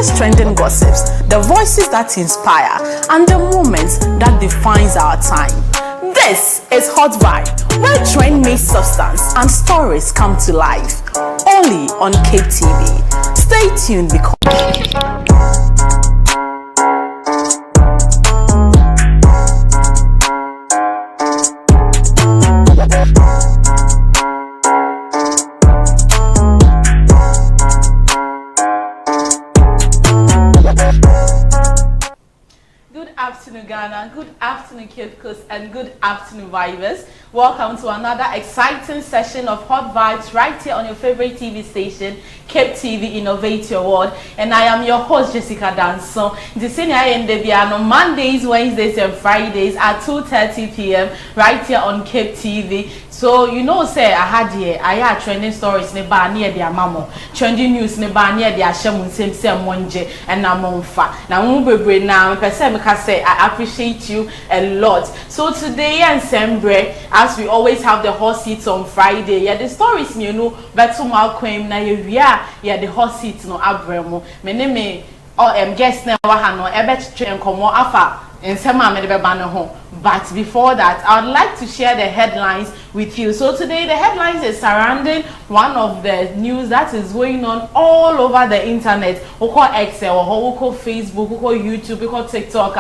latest trending gossips, the voices that inspire, and the moments that defines our time. This is Hot Vibe, where trend meets substance and stories come to life. Only on Cape TV. Stay tuned because... Good afternoon, Ghana. Good afternoon, Cape Coast, and good afternoon, Vibers. Welcome to another exciting session of Hot Vibes right here on your favorite TV station, Cape TV Innovate Your World. And I am your host, Jessica Danson. This is on Mondays, Wednesdays, and Fridays at 2:30 p.m. right here on Cape TV. So you know, say I had trending stories near near the Amamoo, trending news near near the Ashamun same monje and Namonfa. Now we now say I appreciate you a lot. So today and Sembre, as we always have the hot seats on Friday, yeah, the stories you know, but to my queen na yeah the hot seats no abremo. Me name guest na wahano ebet train komo afa. But before that, I would like to share the headlines with you. So today, the headlines is surrounding one of the news that is going on all over the internet. We call Excel, we call Facebook, we call YouTube, we call TikTok.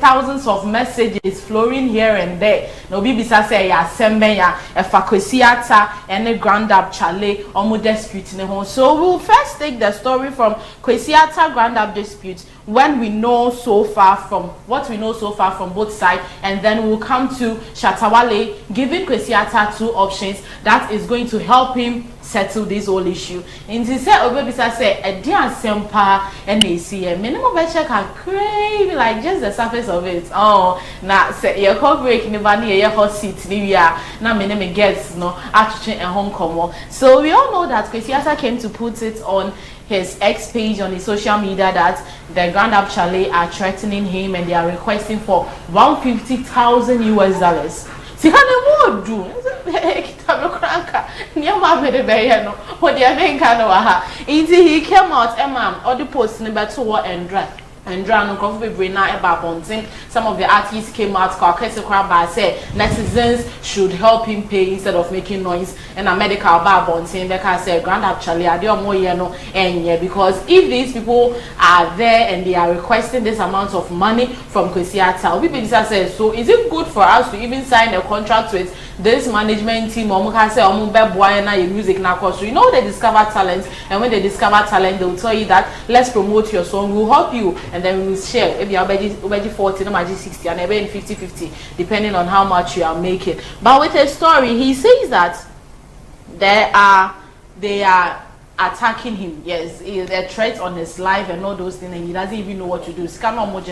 Thousands of messages flowing here and there. No bibisa say ya sembe ya Kwesiata and the Grand Up Chale or dispute. So we'll first take the story from Kwesiata Grand Up dispute when we know so far from what we know so far from both sides, and then we'll come to Shatawale giving Kwesiata two options that is going to help him settle this whole issue. In this Obebisa say a dear sempa and ACM minimum check are crazy like just the surface of it. Oh now say your call break never near your hot seat now my name gets no actually a home come. So we all know that Kwesiata came to put it on his X page on his social media that the Grand Up Chalet are threatening him and they are requesting for $150,000 US. See how they would do. He came out, Emma, or the post number 2 and drag. And Drano Coffee na Bonting. Some of the artists came out by say netizens should help him pay instead of making noise. And a medical bar Bonting because say Grand actually I do more and because if these people are there and they are requesting this amount of money from Kwesiata, we says so is it good for us to even sign a contract with this management team or music now cause you know they discover talent, and when they discover talent they will tell you that let's promote your song, we'll help you, and then we will share if you are already 40, no 60, and maybe 50-50 depending on how much you are making. But with a story he says that they are attacking him. Yes, a threat on his life and all those things, and he doesn't even know what to do. So when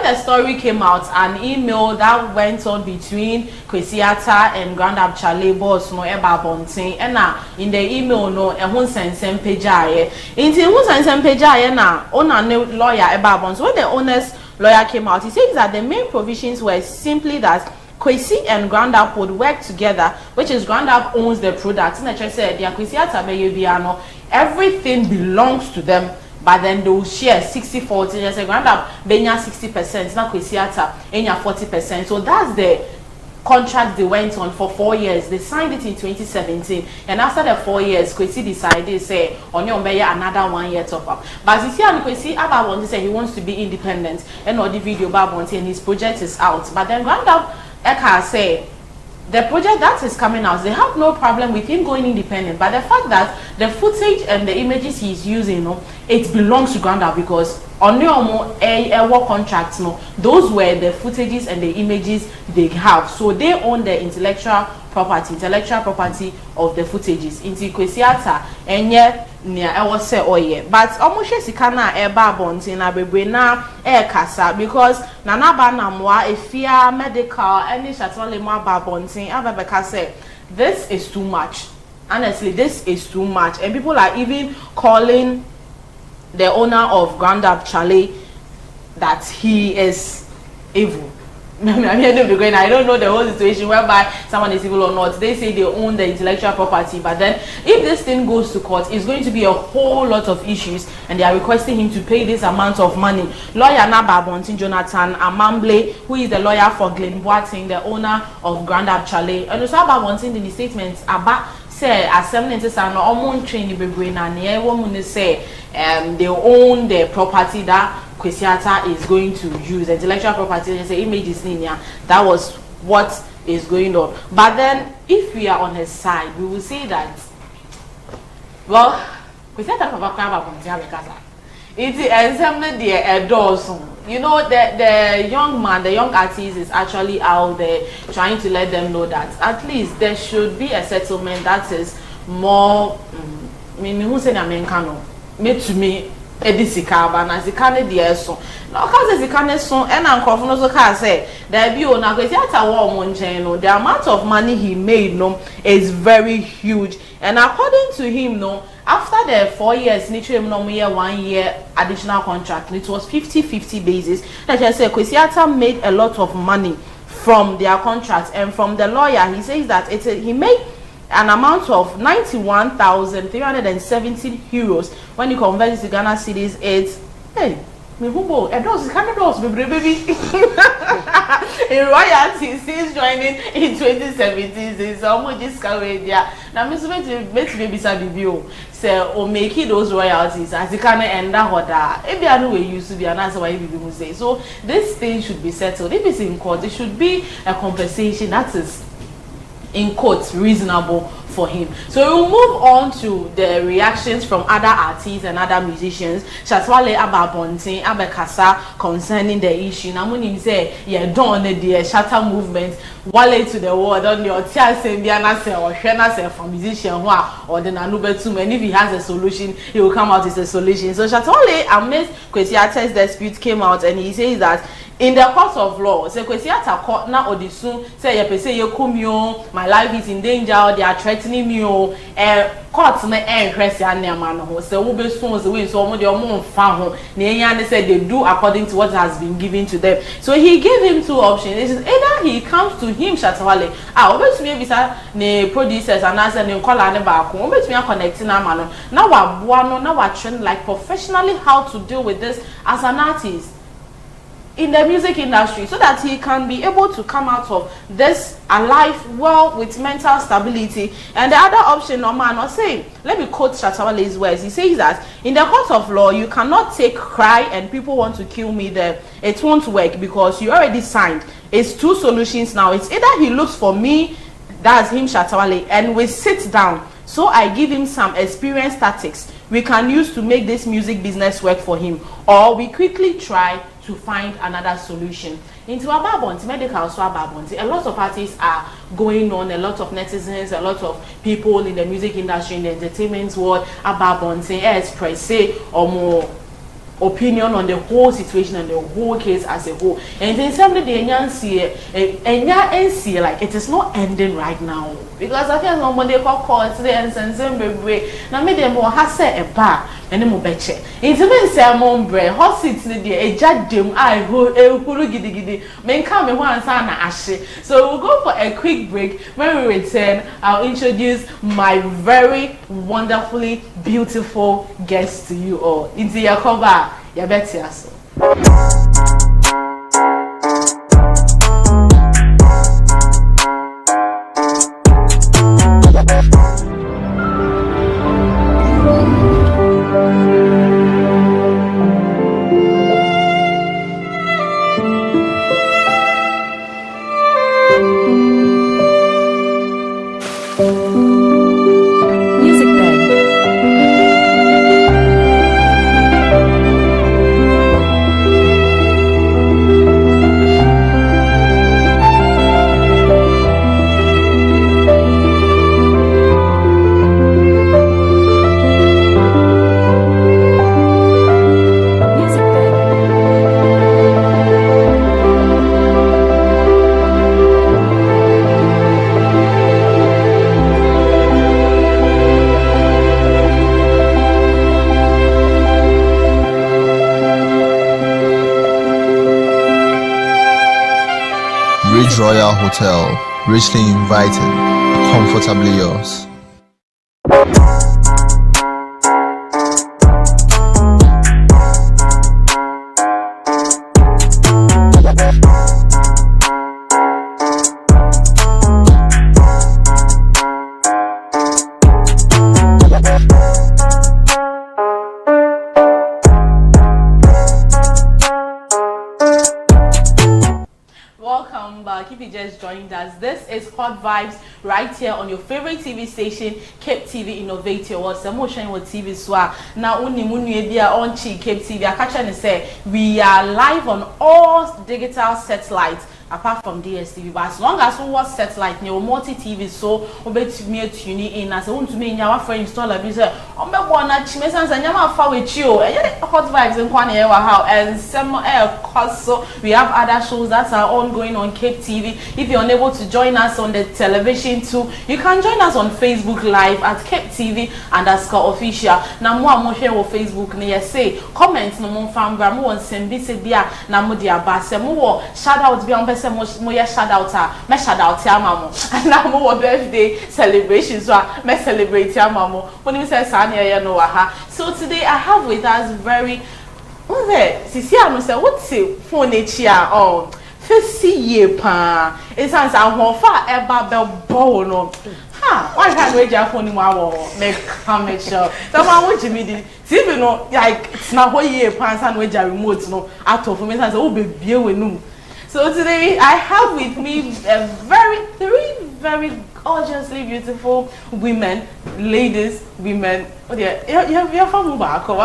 the story came out, an email that went on between Kwesiata and Grand Up Chalet boss no eba bonting, and in the email no send page na owner lawyer eba bonting. When the owner's lawyer came out, he says that the main provisions were simply that Kwesi and Grand Up would work together, which is Grand Up owns the product. And I just said, everything belongs to them, but then they will share 60-40. Just Grand Up, Benya 60%, now Kwesiata, Enya 40%. So that's the contract they went on for 4 years. They signed it in 2017, and after the 4 years, Kwesi decided say on your another 1 year top up. But you see, Kwesi Abba say he wants to be independent, and all the video Babonti and his project is out. But then Grand Up Eka say the project that is coming out, they have no problem with him going independent, but the fact that the footage and the images he's using, it belongs to Grand Up because on your work contracts, those were the footages and the images they have, so they own the intellectual property of the footages. Into Kwesiata and yet near I was say but almost sikana eba bontin na bebre na kasa because nanaba namwa efia medical any shatole ma ba bontin ababeka say this is too much. Honestly, this is too much, and people are even calling the owner of Grand Up Chalet that he is evil. I don't know the whole situation whereby someone is evil or not. They say they own the intellectual property, but then if this thing goes to court, it's going to be a whole lot of issues, and they are requesting him to pay this amount of money. Lawyer Nababontin Jonathan Amamble, who is the lawyer for Glen Boateng, the owner of Grand Chalet, and also Babontin in the statements about say assembly say no omo train bebre na ne woman say they own the property that Kwesiata is going to use, intellectual property. They say images linear. That was what is going on. But then if we are on his side, we will see that well Kwesiata papa kwa ba because it is the doors. You know, the young man, the young artist is actually out there trying to let them know that at least there should be a settlement that is more who say Americano made to me edisika ba na zikane de so na okaze zikane so e na nkofo no so ka say there be o na Kwesiata wo mo nchen no the amount of money he made no is very huge, and according to him no, after the 4 years, literally no year 1 year additional contract, it was 50-50 basis. Like I said, Kwesiata made a lot of money from their contracts, and from the lawyer, he says that he made an amount of 91,370 euros. When you convert it to Ghana cedis, it's me hubo a dose kind of dose baby in royalty since joining in 2017 is almost discovered there. Now Miss baby Sabibio say or make it those royalties as you can end that order. If they are no way used to be an answer why you say so this thing should be settled. If it's in court, it should be a compensation that is in quotes reasonable for him. So we'll move on to the reactions from other artists and other musicians. Shatwale Ababontin Abekasa concerning the issue. Namunim say yeah don't the shatter movement wale to the world on your tia sembiana say or shena say from musician or the nanubetum, and if he has a solution he will come out with a solution. So Shatwale amidst Kwesiata's dispute came out and he says that in the court of law, say Kwesiata court na odisun say ye pese ye kumyo, my life is in danger, or they are threatening me o court na enhwese anema no ho say wo be so so we so omo de omo fa ho na enya ne say they do according to what has been given to them. So he gave him two options. It is either he comes to him Shatawale obetumi ebisa ne producers and answer ne call ne ba ko obetumi connect na ma no na wa boa no na wa train like professionally how to deal with this as an artist in the music industry, so that he can be able to come out of this alive well with mental stability. And the other option, no man, or say, let me quote Shatawale's words. He says that in the court of law, you cannot take cry and people want to kill me there. It won't work because you already signed. It's two solutions now. It's either he looks for me, that's him Shatawale, and we sit down. So I give him some experience tactics we can use to make this music business work for him, or we quickly try to find another solution. Into Ababonti, medical so Ababonti, a lot of artists are going on, a lot of netizens, a lot of people in the music industry, in the entertainment world, Ababonti express say or more opinion on the whole situation and the whole case as a whole. And then somebody the NC like it is not ending right now. Because I think somebody call court today and send baby. Now me them more has a bar and mo beche. It's even say mon bre hot seat the a jadem I who gidi gidi. Men come one sana ashe. So we'll go for a quick break. When we return, I'll introduce my very wonderfully beautiful guest to you all. Into your cover, ya beti aso. Queen's Royal Hotel, richly invited, comfortably yours. Welcome back. If you just joined us, this is Hot Vibes right here on your favorite TV station, Cape TV Innovate Your World. Some motion with TV swa. Now only Munuebia on Cape TV. I catch and say we are live on all digital satellites apart from DSTV, but as long as we watch satellite, you multi TV, so obey me tuning in as I want to me in our friend installer. We say, "Oh, me wanna chimesans and yama far with you." Hot Vibes in Kwani how and some course. So we have other shows that are ongoing on Cape TV. If you're unable to join us on the television too, you can join us on Facebook Live at CapetvOFficial. Now more share on Facebook. Ne say comment no more fan bra mo on sembi se bia na mo dia ba se mo shout out bia on person mo ya shout out me shout out Amamoo na mo birthday celebration so me celebrate Amamoo when you say sa na ya no wa ha. So today I have with us very sisi anu say what say phone echi a oh fesi ye pa it sounds ahonfa eba be bo no ha why can't we just phone mu awo make sure someone want me the TV no like it's na ho ye pa san we ja remote no out of me say o be bie we no. So today I have with me three very gorgeously beautiful women, ladies, women. Oh dear, you're from Mubako.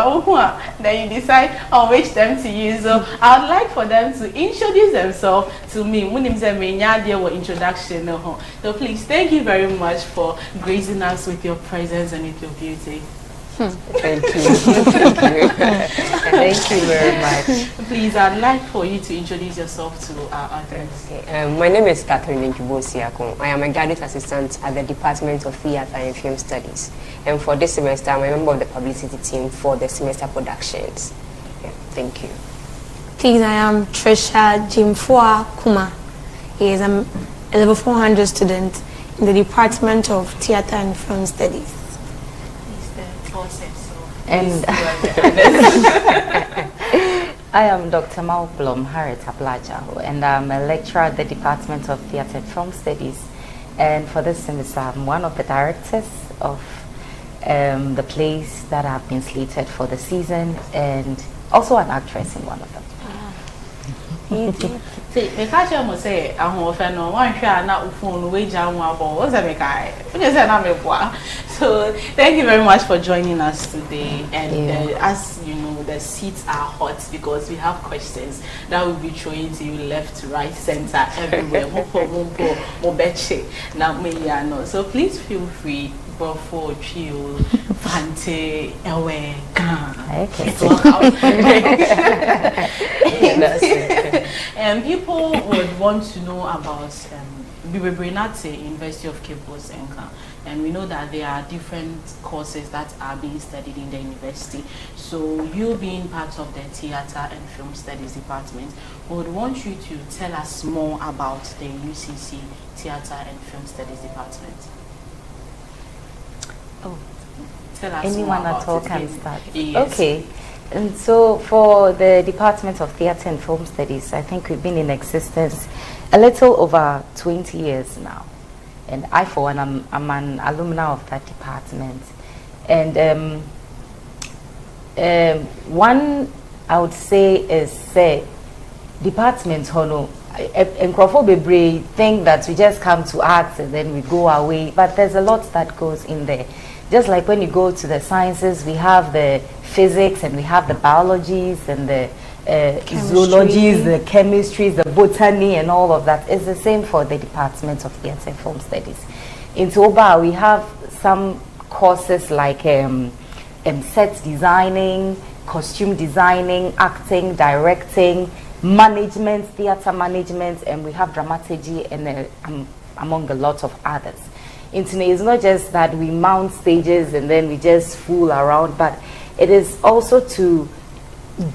Then you decide on which them to use. So I would like for them to introduce themselves to me. Introduction. So please, thank you very much for gracing us with your presence and with your beauty. Thank you. Thank you very much. Please, I'd like for you to introduce yourself to our audience. Okay. My name is Catherine Nkibosiakon. I am a graduate assistant at the Department of Theatre and Film Studies. And for this semester, I'm a member of the publicity team for the semester productions. Yeah, thank you. Please, I am Trisha Jimfua Kuma. He is a level 400 student in the Department of Theatre and Film Studies. And I am Dr. Mauplom Harriet Aplaja, and I'm a lecturer at the Department of Theatre and Film Studies. And for this semester, I'm one of the directors of the plays that have been slated for the season, and also an actress in one of them. See, the catcher must say, I'm often no one share not phone wage on one ball. What's that? So, thank you very much for joining us today. And as you know, the seats are hot because we have questions that will be throwing to you left, right, center, everywhere. So, please feel free. Before chill, fante, away, and people would want to know about Bibebrenate University of Cape Coast, and we know that there are different courses that are being studied in the university. So you being part of the Theatre and Film Studies department, we would want you to tell us more about the UCC Theatre and Film Studies department. Oh, tell us anyone at all can start. Yes. Okay, and so for the Department of Theatre and Film Studies, I think we've been in existence a little over 20 years now, and I, for one, I'm an alumna of that department. And one I would say is department hono. And Bebre think that we just come to arts and then we go away, but there's a lot that goes in there. Just like when you go to the sciences, we have the physics and we have the biologies and the zoologies, the chemistries, the botany and all of that. It's the same for the Department of Theatre and Film Studies. In Toba, we have some courses like set designing, costume designing, acting, directing, management, theatre management, and we have dramaturgy and among a lot of others. It's not just that we mount stages and then we just fool around, but it is also to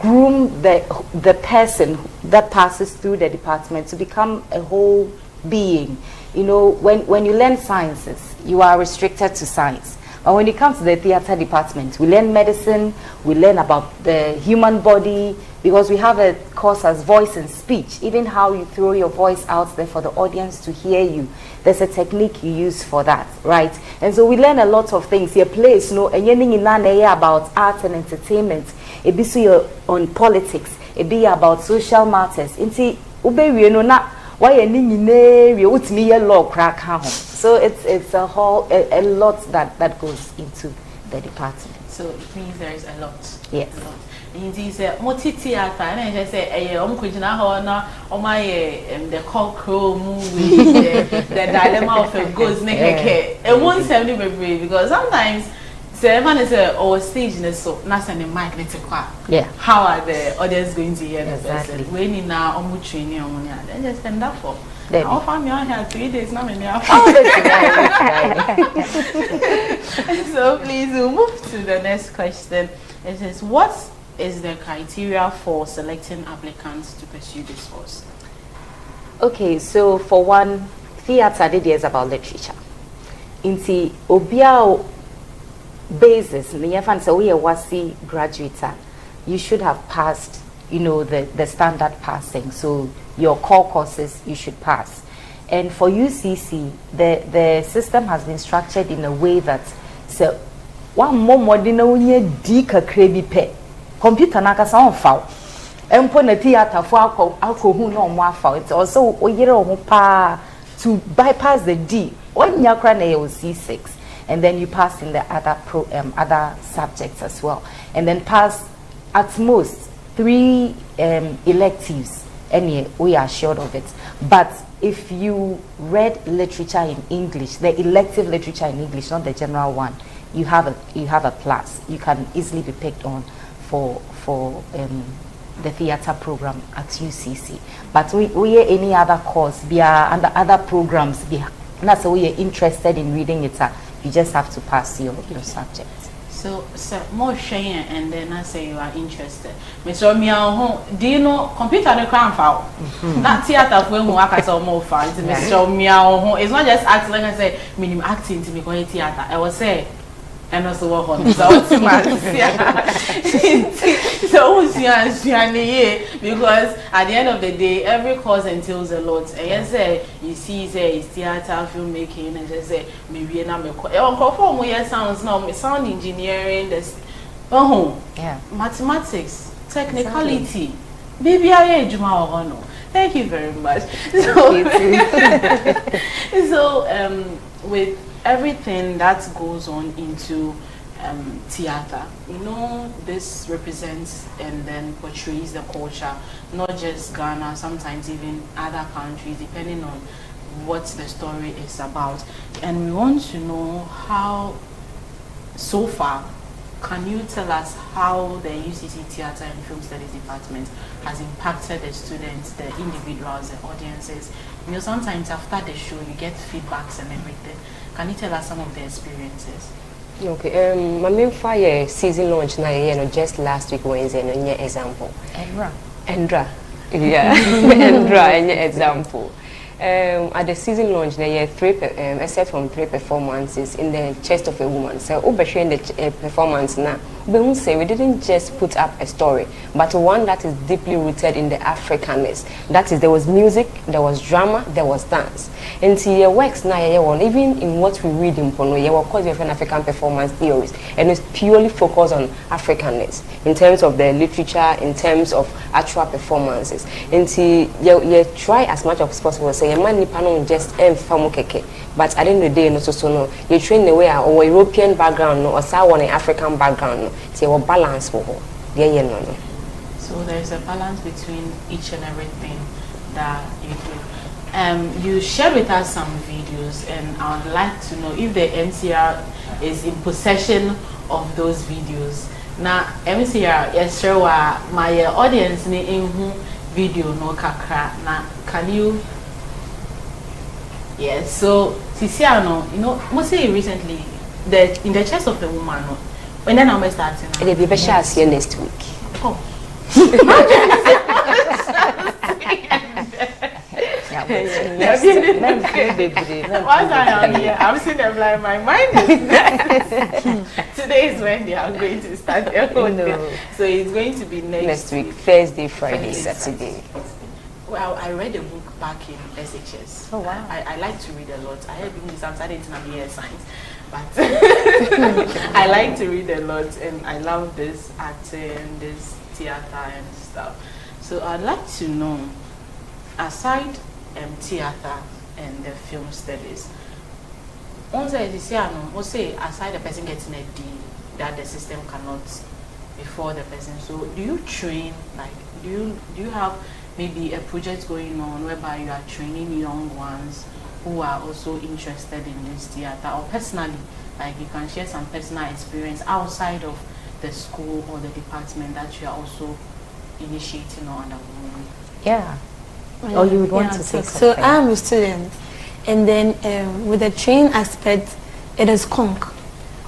groom the person that passes through the department to become a whole being. You know, when you learn sciences, you are restricted to science. But when it comes to the theater department, we learn medicine, we learn about the human body, because we have a course as voice and speech, even how you throw your voice out there for the audience to hear you. There's a technique you use for that, right? And so we learn a lot of things. Your place, no, and anything about art and entertainment. It be so on politics. It be about social matters. Inti ube you know na why with me a law crack home. So it's a whole a lot that goes into the department. So it means there is a lot. Yes. A lot. Indeed, multi theater, and I just say, the cockroach movie, the dilemma of a ghost, and won't tell me because sometimes man is or stage so not any mic yeah. How are the audience going to hear the Exactly. person? When in now training on then just stand up for. Then I'll find me on here 3 days now. So please we'll move to the next question. It says, what is the criteria for selecting applicants to pursue this course? Okay, so for one, theater is about literature. Inti obia basis, so we are graduate, you should have passed, you know, the standard passing. So your core courses you should pass. And for UCC, the system has been structured in a way that so one more modern dika krebi pe computer nakasa on foul. Empo na theater for alcohol no more foul. It's also to bypass the D. One yakra na C6. And then you pass in the other subjects as well, and then pass at most 3 electives, and we are sure of it. But if you read literature in English, the elective literature in English, not the general one, you have a plus. You can easily be picked on for the theater program at UCC. But we any other course, under other programs, that's why we are interested in reading it. You just have to pass your subject. So, more sharing, and then I say you are interested. Mr. Miao, do you know computer the crown foul? That theater when we work as a more fun. Mr. Miao, it's not just acting like I say, minimum acting to me going theater. I was say, and also work on so because at the end of the day, every course entails a lot. And yes, you see, it's theater, filmmaking, and just say maybe sounds now, sound engineering, mathematics, technicality. Maybe I no. Thank you very much. So, with everything that goes on into theater, you know, this represents and then portrays the culture, not just Ghana, sometimes even other countries, depending on what the story is about. And we want to know how, so far, can you tell us how the UCC Theatre and Film Studies Department has impacted the students, the individuals, the audiences? You know, sometimes after the show, you get feedbacks and everything. Can you tell us some of the experiences? Okay, my main fire season launch now, you know, just last week Wednesday, no nye example. Endra. Yeah, Endra, nye example. At the season launch, there are except from 3 performances in the chest of a woman. So, over in the performance now, we say we didn't just put up a story, but one that is deeply rooted in the Africanness. That is, there was music, there was drama, there was dance. And see, your works now, even in what we read in Pono, you of course we have an African performance theories, and it's purely focused on Africanness in terms of the literature, in terms of actual performances. And see, you try as much as possible. So, your man nipanon just famu keke, but at the end of the day, no so no. You train the way or European background, no, or someone an African background, no. So you balance for her. No. So there is a balance between each and everything that you do. You shared with us some videos, and I would like to know if the MCR is in possession of those videos. Now, MCR, yes, sure, my audience ni in video no kakra. Now, can you? Yes. So, Ciciano, you know, mostly recently, in the chest of the woman, when then I'm starting. It'll be better here next week. Yeah, Once I am here, I'm seeing them like my mind is today is when they are going to start their own day. So it's going to be next week, Thursday, Friday, Saturday. Well, I read a book back in SHS. Oh wow! I like to read a lot. I have been studying in science, but I like to read a lot, and I love this acting, this theater and stuff. So I'd like to know, aside theater and the film studies, aside the person getting a D that the system cannot before the person. So do you train, like do you have maybe a project going on whereby you are training young ones who are also interested in this theater, or personally, like you can share some personal experience outside of the school or the department that you are also initiating or undergoing? Yeah. Or you would want to say something? So I am a student, and then with the training aspect, it is conk.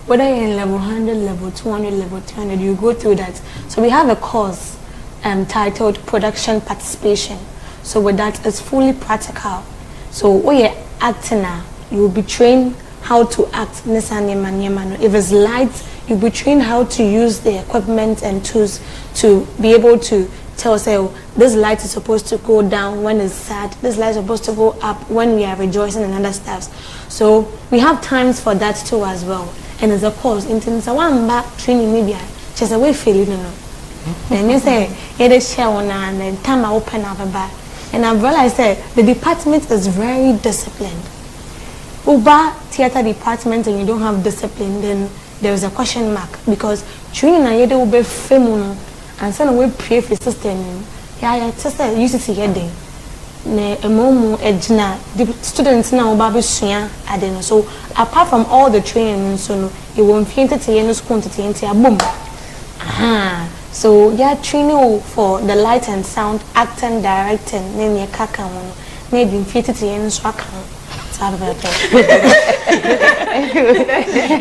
Whether you're in level 100, level 200, level 300, you go through that. So we have a course titled Production Participation. So with that, it's fully practical. So when you're acting now, you will be trained how to act. If it's lights, you'll be trained how to use the equipment and tools to be able to tell, say, oh, this light is supposed to go down when it's sad, this light is supposed to go up when we are rejoicing, and other stuff. So we have times for that too as well. And as a course, in terms of one back training, maybe just a way feeling, Then you say, it is share one, and then time I open up a back. And I've realized that the department is very disciplined. Uber theater department and you don't have discipline, then there is a question mark, because training and yet will be feminine and send away pray for system. Yeah, sister used to see heading. Ne emomu ejna the students now baby suya adeno. So apart from all the training, so you won't find it in school to boom. So yeah, training for the light and sound, acting, directing, then you kaka one. Maybe fit it in so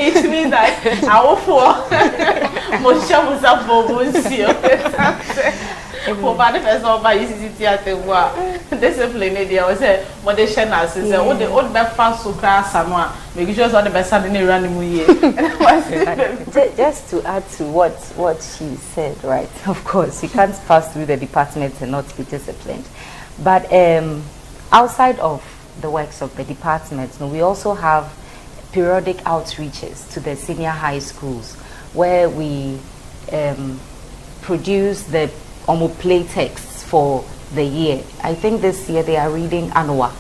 It means that our four Moshe was up for bad person over UCC theater work. Discipline idea was a modern as is all the old back fast so class somewhere. Make sure all the best in the running year. Just to add to what she said, right? Of course, you can't pass through the department and not be disciplined. But outside of the works of the department, we also have periodic outreaches to the senior high schools where we produce the play texts for the year. I think this year they are reading Anua.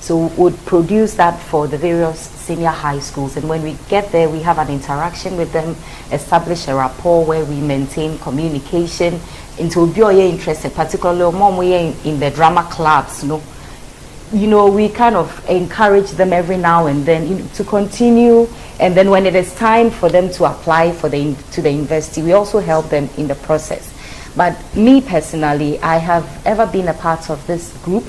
So we would produce that for the various senior high schools, and when we get there we have an interaction with them, establish a rapport where we maintain communication into be interested, particularly in the drama clubs, we kind of encourage them every now and then to continue, and then when it is time for them to apply to the university, we also help them in the process. But me personally, I have ever been a part of this group.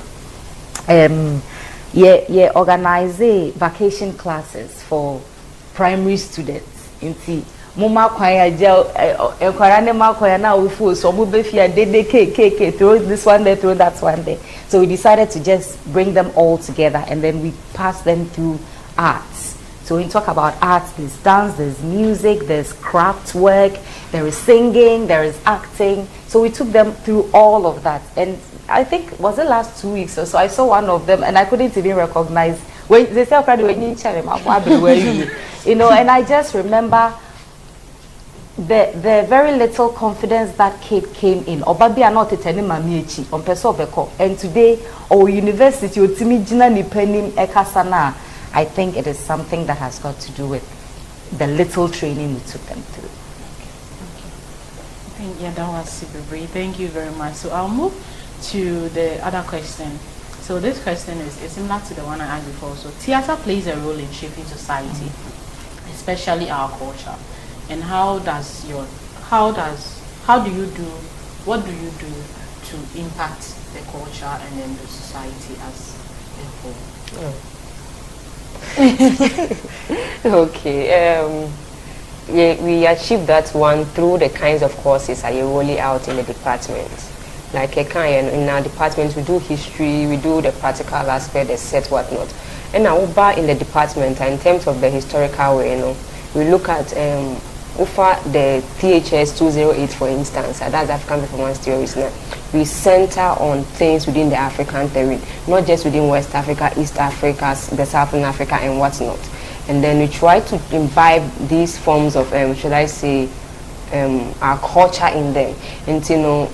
Organize vacation classes for primary students. Mama kwaya gel enkwara ma kwaya na we full so be fear they throw this one there, throw that one there. So we decided to just bring them all together, and then we pass them through arts. So when we talk about arts, there's dance, there's music, there's craft work, there is singing, there is acting. So we took them through all of that, and I think was the last 2 weeks or so I saw one of them and I couldn't even recognize when they said and I just remember the very little confidence that kid came in. Obabi are not telling mamiechi on Pesoveko, and today our university I think it is something that has got to do with the little training we took them through. Yeah, that was super great. Thank you very much. So I'll move to the other question. So this question is similar to the one I asked before. So theater plays a role in shaping society, especially our culture. And what do you do to impact the culture and then the society as a whole? Okay. We achieve that one through the kinds of courses that you roll out in the department. Like in our department, we do history, we do the practical aspect, the set, whatnot. And now in the department, in terms of the historical way, we look at over the THS 208, for instance, that's African performance theories now. We center on things within the African terrain, not just within West Africa, East Africa, the Southern Africa, and whatnot. And then we try to imbibe these forms of, should I say, our culture in them. And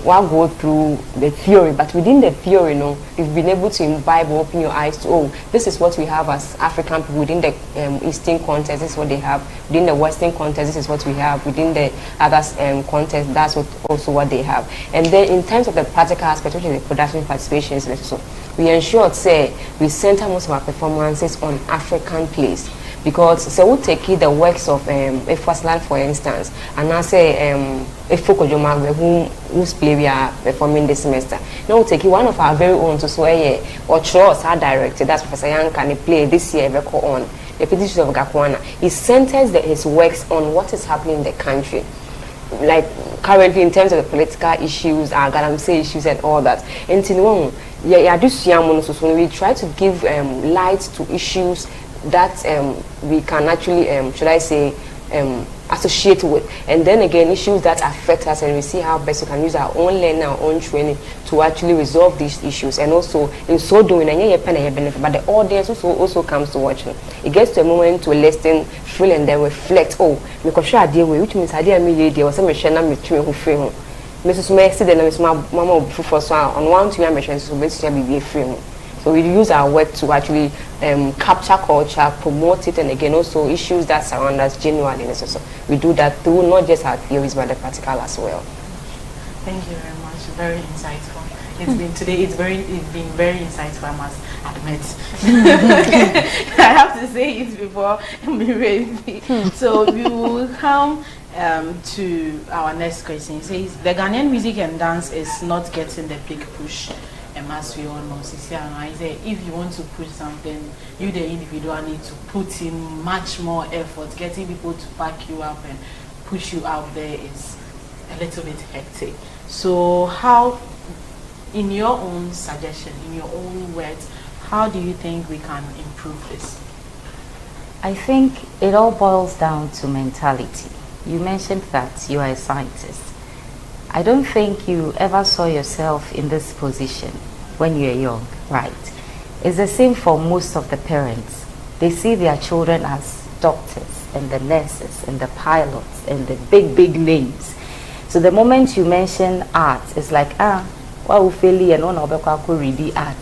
we'll go through the theory, but within the theory, you've been able to imbibe or open your eyes to, oh, this is what we have as African people within the Eastern context, this is what they have. Within the Western context, this is what we have. Within the other context, that's also what they have. And then in terms of the practical aspect, which is the production participations, so we ensure, we center most of our performances on African plays. Because we take the works of Efwasland, for instance, and I say Efoko Jomagwe, whose play we are performing this semester. Now we take one of our very own to swear or Charles are directed. That's Professor Young can play this year on the petition of Gakwana. He centers his works on what is happening in the country. Like currently in terms of the political issues, galamsey issues and all that. And we try to give light to issues that we can actually, should I say, associate with. And then again, issues that affect us, and we see how best we can use our own learning, our own training to actually resolve these issues. And also, in so doing, but the audience also comes to watch. It gets to a moment to listen, feel, and then reflect. Oh, because I deal with, which means I did a was some machine I'm between who feel. Mrs. May said, and Mama before so on 1 2 machines, so basically be free. So we use our work to actually capture culture, promote it, and again also issues that surround us genuinely. So we do that through not just our theories but the practical as well. Thank you very much. Very insightful. It's been very insightful, I must admit. I have to say it before we ready. So we will come to our next question. It says the Ghanaian music and dance is not getting the big push. And as we all know, I say, if you want to push something, you the individual need to put in much more effort. Getting people to back you up and push you out there is a little bit hectic. So how, in your own suggestion, in your own words, how do you think we can improve this? I think it all boils down to mentality. You mentioned that you are a scientist. I don't think you ever saw yourself in this position when you were young, right? It's the same for most of the parents. They see their children as doctors and the nurses and the pilots and the big names. So the moment you mention art, it's like, well, fairly and read art.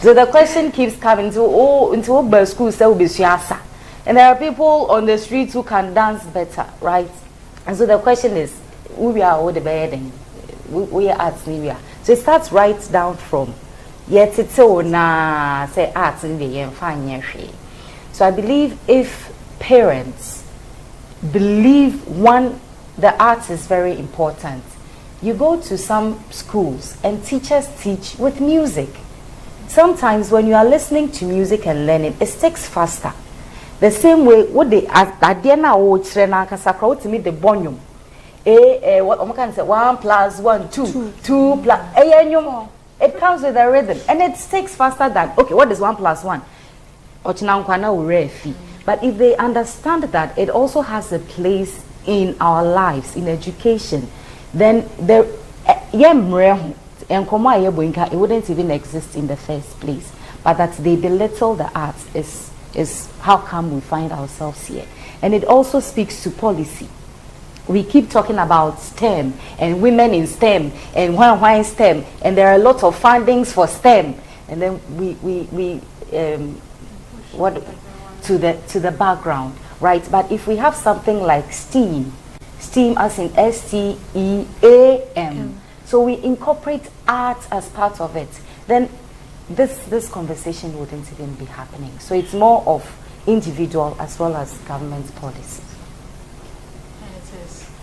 So the question keeps coming into school, and there are people on the streets who can dance better, right? And so the question is, we are all the bedding. We are arts area. So it starts right down from yet it's so na say arts in the fine. So I believe if parents believe the arts is very important, you go to some schools and teachers teach with music. Sometimes when you are listening to music and learning, it sticks faster. The same way what they adiana o trena kasakra to meet the bonium. What can say 1 + 1 2 2 plus it comes with a rhythm and it sticks faster than okay, what is 1 + 1? But if they understand that it also has a place in our lives, in education, then it wouldn't even exist in the first place. But that they belittle the arts is how come we find ourselves here. And it also speaks to policy. We keep talking about STEM and women in STEM and why in STEM, and there are a lot of fundings for STEM, and then we to the background, right? But if we have something like STEAM as in STEAM, so we incorporate art as part of it, then this conversation wouldn't even be happening. So it's more of individual as well as government policy.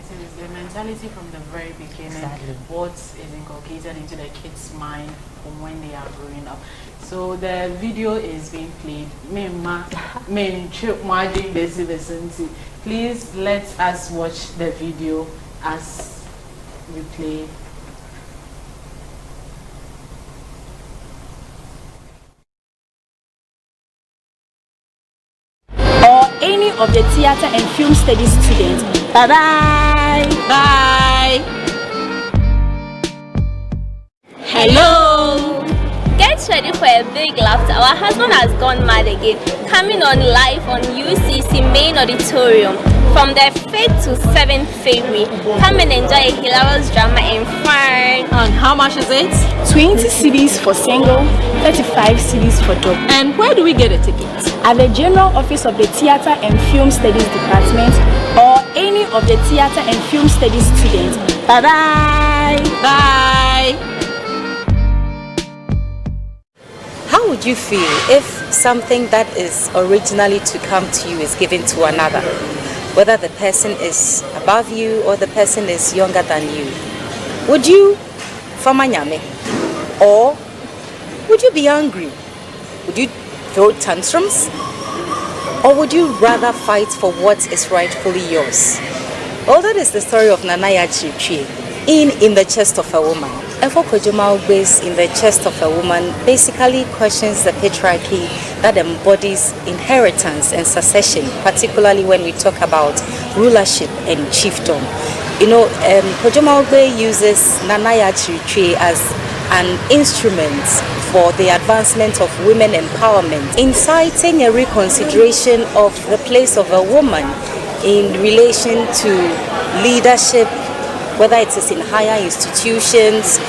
It is the mentality from the very beginning. Exactly. What is inculcated into the kids' mind from when they are growing up. So the video is being played. Please let us watch the video as we play of the theater and film studies students. Bye-bye. Bye. Hello. Get ready for a big laughter. Our husband has gone mad again. Coming on live on UCC Main Auditorium from the 5th to 7th February. Come and enjoy a hilarious drama and fun. And how much is it? 20 CDs for single, 35 CDs for double. And where do we get a ticket? At the General Office of the Theatre and Film Studies Department or any of the Theatre and Film Studies students. Bye-bye. Bye. How would you feel if something that is originally to come to you is given to another? Whether the person is above you or the person is younger than you. Would you famanyame? Or would you be angry? Would you throw tantrums? Or would you rather fight for what is rightfully yours? Well, that is the story of Nanaya Chirchie in The Chest of a Woman. Efo Kojomaugbe's In the Chest of a Woman basically questions the patriarchy that embodies inheritance and succession, particularly when we talk about rulership and chiefdom. You know, Kojomaugbe uses Nanaya Chirchie as an instrument for the advancement of women empowerment, inciting a reconsideration of the place of a woman in relation to leadership, whether it is in higher institutions,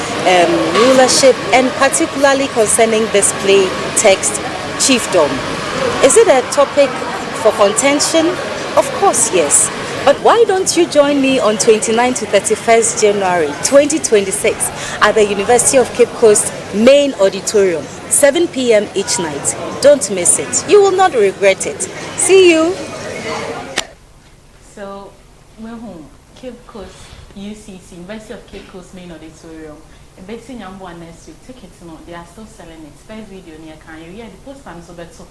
rulership, and particularly concerning this play text, chiefdom. Is it a topic for contention? Of course, yes. But why don't you join me on 29 to 31st January 2026 at the University of Cape Coast Main Auditorium, 7 p.m. each night. Don't miss it. You will not regret it. See you. So, we're home. Cape Coast UCC, University of Cape Coast Main Auditorium. A bit in Yambo next week. Tickets, no, they are still selling it. First video near can you the post time so better.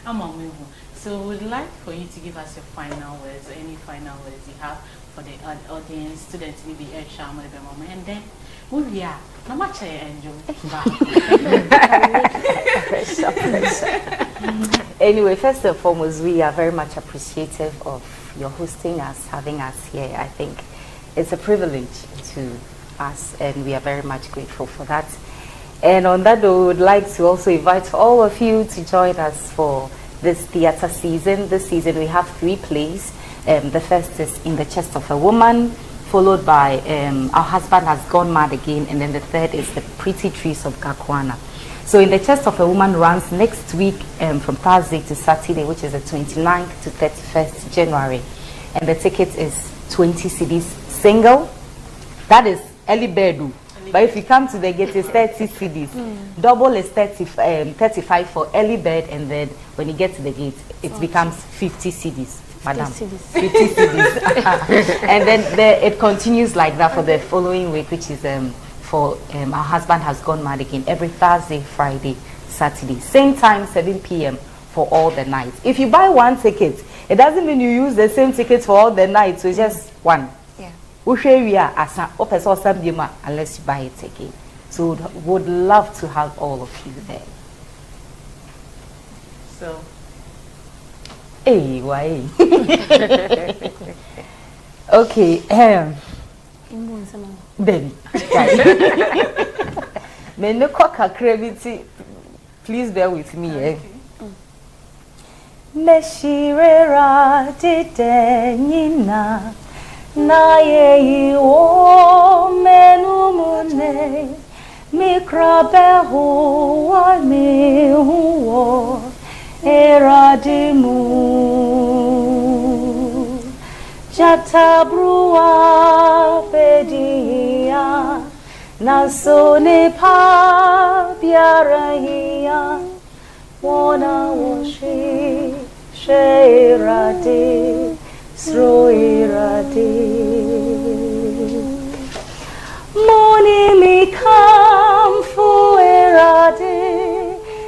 I'm on me. So we'd like for you to give us your final words, any final words you have for the audience, students, maybe a charm, and then we are not much I enjoy. Anyway, first and foremost, we are very much appreciative of your hosting us, having us here. I think it's a privilege to us, and we are very much grateful for that. And on that note, we would like to also invite all of you to join us for this theater season. This season we have 3 plays. The first is In the Chest of a Woman, followed by Our Husband Has Gone Mad Again, and then the third is The Pretty Trees of Gakwana. So In the Chest of a Woman runs next week from Thursday to Saturday, which is the 29th to 31st January. And the ticket is 20 cedis single. That is early bird. But if you come to the gate, it's 30 cedis. Double is 35 for early bird, and then when you get to the gate, it becomes 50 cedis. Madam, 50 cedis. And then it continues like that for the following week, which is for Our Husband Has Gone Mad Again, every Thursday, Friday, Saturday. Same time, 7 p.m. for all the nights. If you buy one ticket, it doesn't mean you use the same ticket for all the nights, so it's just one. Unless you buy it again. So would love to have all of you there. So hey, why? Okay, baby. Please bear with me. Okay. Meshirera Tidenina Na ye o menumune mikrabehu wa mihu eradimu jatabrua pedia nasone pa biarahia wana washi sherade Sroirade Moni mikam fuerade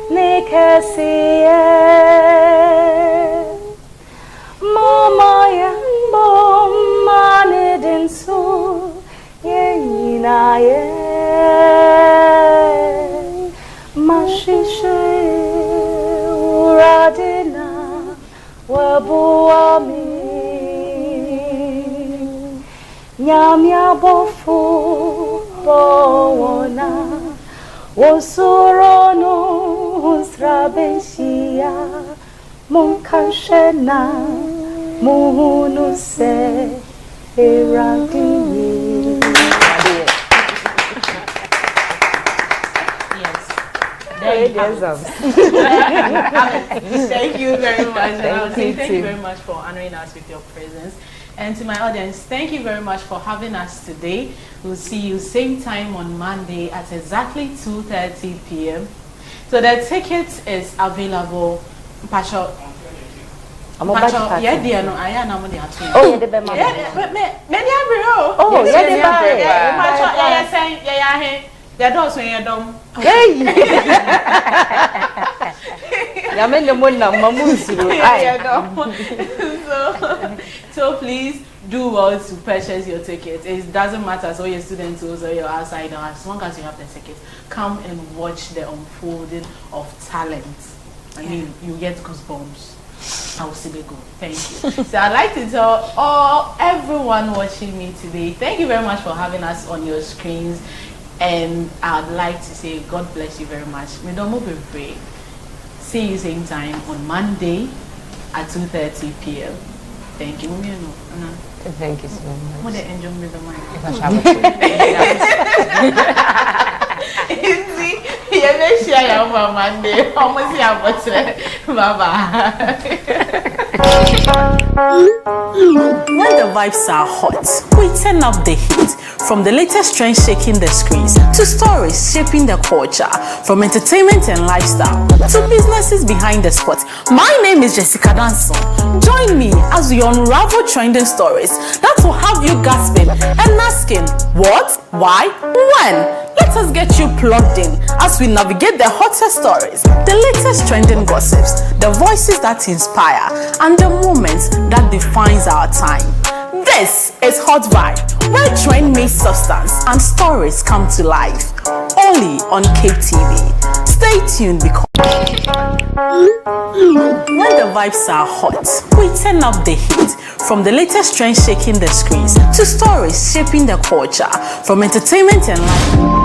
Nikesie Mama yambo manidinsu Yeninaye Mashishe uradina Wabuami Nyamia bofu bowana Osorono Srabenshia Monkanshena Muhunuse Eragini. Thank you very much. Thank you very much for honoring us with your presence. And to my audience, thank you very much for having us today. We'll see you same time on Monday at exactly 2:30 p.m. So the ticket is available. Pacho. Yeah, dear, no, I am not. Oh, yeah, the Bema. Oh, yeah, the doors when you're dumb. Hey! Yamende mona mamusu. So please do well to purchase your ticket. It doesn't matter so your students or your outsider, as long as you have the ticket, come and watch the unfolding of talent. I mean, you get goosebumps. I will see the go. Thank you. So I'd like to tell everyone watching me today, thank you very much for having us on your screens. And I'd like to say God bless you very much. We don't move away. See you same time on Monday at 2:30 p.m. Thank you. Thank you so much. What the enjoy with the mic. You may share on Monday. Almost here, bye bye. When the vibes are hot, we turn up the heat. From the latest trends shaking the screens, to stories shaping the culture, from entertainment and lifestyle, to businesses behind the spot. My name is Jessica Danson. Join me as we unravel trending stories that will have you gasping and asking, what, why, when? Let us get you plugged in as we navigate the hottest stories, the latest trending gossips, the voices that inspire, and the moments that defines our time. This is Hot Vibe, where trend meets substance and stories come to life. Only on Cape TV. Stay tuned because when the vibes are hot, we turn up the heat. From the latest trends shaking the screens, to stories shaping the culture, from entertainment and life.